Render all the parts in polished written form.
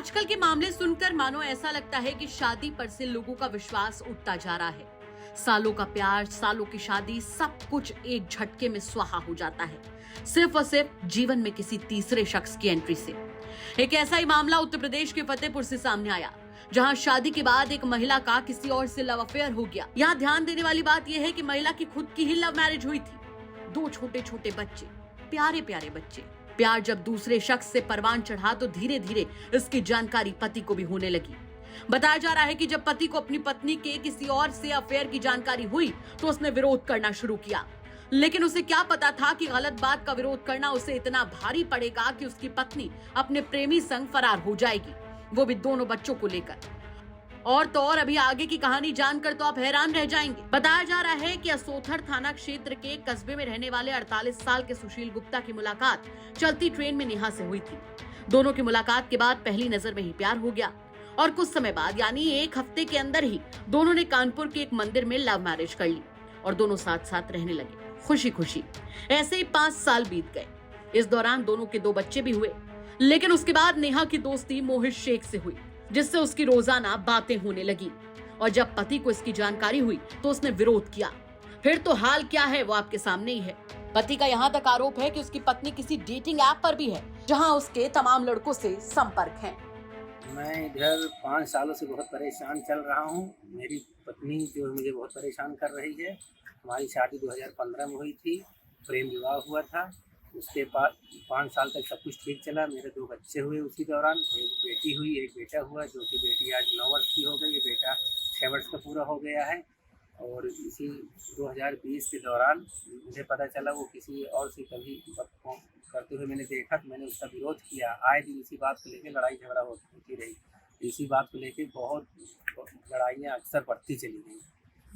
आजकल के मामले सुनकर मानो ऐसा लगता है कि शादी पर से लोगों का विश्वास उठता जा रहा है। सालों का प्यार, सालों की शादी, सब कुछ एक झटके में स्वाहा हो जाता है, सिर्फ और सिर्फ जीवन में किसी तीसरे शख्स की एंट्री से। एक ऐसा ही मामला उत्तर प्रदेश के फतेहपुर से सामने आया, जहां शादी के बाद एक महिला का किसी और से लव अफेयर हो गया। यहाँ ध्यान देने वाली बात यह है कि महिला की खुद की ही लव मैरिज हुई थी। 2 छोटे छोटे बच्चे, प्यारे प्यारे बच्चे। प्यार जब दूसरे शख्स से परवान चढ़ा तो धीरे धीरे इसकी जानकारी पति को भी होने लगी। बताया जा रहा है कि जब पति को अपनी पत्नी के किसी और से अफेयर की जानकारी हुई तो उसने विरोध करना शुरू किया, लेकिन उसे क्या पता था कि गलत बात का विरोध करना उसे इतना भारी पड़ेगा कि उसकी पत्नी अपने प्रेमी संग फरार हो जाएगी, वो भी दोनों बच्चों को लेकर। और तो और अभी आगे की कहानी जानकर तो आप हैरान रह जाएंगे। बताया जा रहा है कि असोथर थाना क्षेत्र के कस्बे में रहने वाले 48 साल के सुशील गुप्ता की मुलाकात चलती ट्रेन में नेहा से हुई थी। दोनों की मुलाकात के बाद पहली नजर में ही प्यार हो गया और कुछ समय बाद यानी 1 हफ्ते के अंदर ही दोनों ने कानपुर के एक मंदिर में लव मैरिज कर ली और दोनों साथ साथ रहने लगे, खुशी खुशी। ऐसे ही 5 साल बीत गए। इस दौरान दोनों के 2 बच्चे भी हुए, लेकिन उसके बाद नेहा की दोस्ती मोहित शेख से हुई, जिससे उसकी रोजाना बातें होने लगी। और जब पति को इसकी जानकारी हुई तो उसने विरोध किया। फिर तो हाल क्या है वो आपके सामने ही है। पति का यहाँ तक आरोप है कि उसकी पत्नी किसी डेटिंग ऐप पर भी है, जहाँ उसके तमाम लड़कों से संपर्क है। मैं इधर 5 सालों से बहुत परेशान चल रहा हूँ। मेरी पत्नी जो मुझे बहुत परेशान कर रही है। हमारी शादी 2015 में हुई थी, प्रेम विवाह हुआ था। उसके बाद 5 साल तक सब कुछ ठीक चला। मेरे 2 बच्चे हुए उसी दौरान, एक बेटी हुई, एक बेटा हुआ, जो कि बेटी आज 9 वर्ष की हो गई है, बेटा 6 वर्ष का पूरा हो गया है। और इसी 2020 के दौरान मुझे पता चला वो किसी और से कभी करते हुए मैंने देखा, तो मैंने उसका विरोध किया। आए दिन इसी बात को लेकर लड़ाई झगड़ा होती रही। इसी बात को लेकर बहुत लड़ाइयाँ अक्सर बढ़ती चली गई।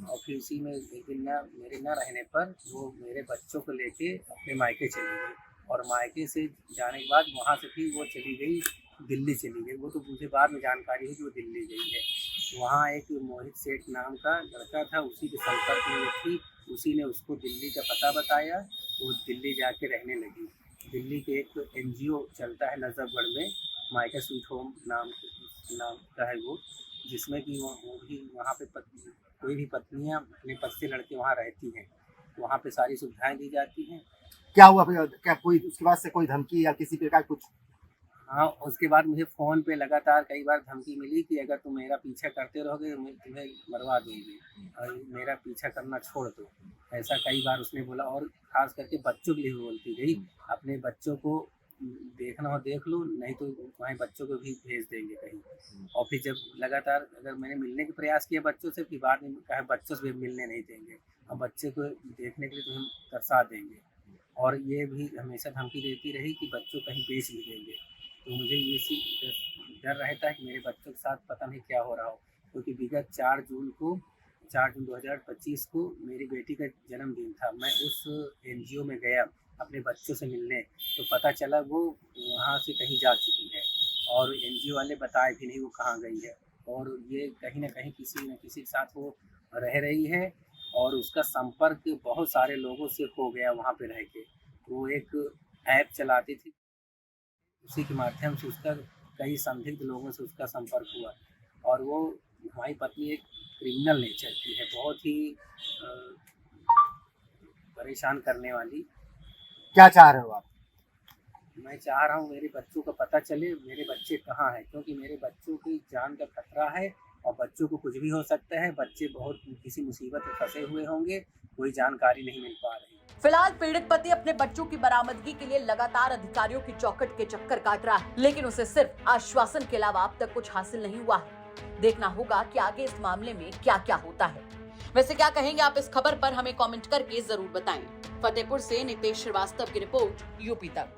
और फिर उसी में एक दिन मेरे न रहने पर वो मेरे बच्चों को लेके अपने मायके चली गई। और मायके से जाने के बाद वहाँ से फिर वो चली गई, दिल्ली चली गई। वो तो मुझे बाद में जानकारी हुई कि वो दिल्ली गई है। वहाँ एक मोहित सेठ नाम का लड़का था, उसी के संपर्क में वो थी। उसी ने उसको दिल्ली का पता बताया, वो दिल्ली जाके रहने लगी। दिल्ली के एक NGO चलता है नजफगढ़ में, मायका स्वीट होम नाम का है वो, जिसमें कि वो भी वहाँ पे कोई भी पत्नियां अपने पति से लड़के वहाँ रहती हैं। वहाँ पे सारी सुविधाएं दी जाती हैं। क्या हुआ फिर? क्या कोई उसके बाद से कोई धमकी या किसी प्रकार कुछ? हाँ, उसके बाद मुझे फ़ोन पे लगातार कई बार धमकी मिली कि अगर तुम मेरा पीछा करते रहोगे मैं तुम्हें मरवा दूँगी और मेरा पीछा करना छोड़ दो, ऐसा कई बार उसने बोला। और ख़ास करके बच्चों के लिए बोलती रही, अपने बच्चों को देखना हो देख लो, नहीं तो वहीं बच्चों को भी भेज देंगे कहीं। और फिर जब लगातार अगर मैंने मिलने का प्रयास किया बच्चों से, फिर बाद में कहा बच्चों से भी मिलने नहीं देंगे, अब बच्चे को देखने के लिए तो हम तरसा देंगे। और ये भी हमेशा धमकी देती रही कि बच्चों कहीं बेच भी देंगे। तो मुझे ये सी डर रहता है कि मेरे बच्चों के साथ पता नहीं क्या हो रहा हो, क्योंकि विगत 4 जून 2025 को मेरी बेटी का जन्मदिन था। मैं उस NGO में गया अपने बच्चों से मिलने, तो पता चला वो वहाँ से कहीं जा चुकी है और NGO वाले बताए भी नहीं वो कहाँ गई है। और ये कहीं ना कहीं किसी न किसी के साथ वो रह रही है और उसका संपर्क बहुत सारे लोगों से हो गया वहाँ पे रह के। वो एक ऐप चलाती थी, उसी के माध्यम से उसका कई संदिग्ध लोगों से उसका संपर्क हुआ। और वो हमारी पत्नी एक क्रिमिनल नेचर की है, बहुत ही परेशान करने वाली। क्या चाह रहे हो आप? मैं चाह रहा हूँ मेरे बच्चों का पता चले, मेरे बच्चे कहाँ हैं, क्योंकि मेरे बच्चों की जान का खतरा है और बच्चों को कुछ भी हो सकता है। बच्चे बहुत किसी मुसीबत में फंसे हुए होंगे, कोई जानकारी नहीं मिल पा रही। फिलहाल पीड़ित पति अपने बच्चों की बरामदगी के लिए लगातार अधिकारियों की चौखट के चक्कर काट रहा है, लेकिन उसे सिर्फ आश्वासन के अलावा अब तक कुछ हासिल नहीं हुआ है। देखना होगा कि आगे इस मामले में क्या क्या होता है। वैसे क्या कहेंगे आप इस खबर पर, हमें कमेंट करके जरूर बताएं। फतेहपुर से नितेश श्रीवास्तव की रिपोर्ट, यूपी तक।